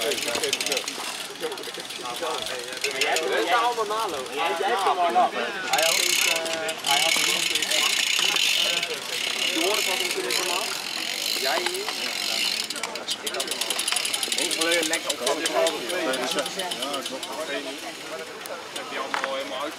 Jij gaat allemaal nalopen. Jij kan wel lachen. Hij had iets je hoort wat hem kunnen normaal? Jij hier? Ik had hem al. Alleen lekker op van de ja, klopt. Heb je allemaal helemaal uit.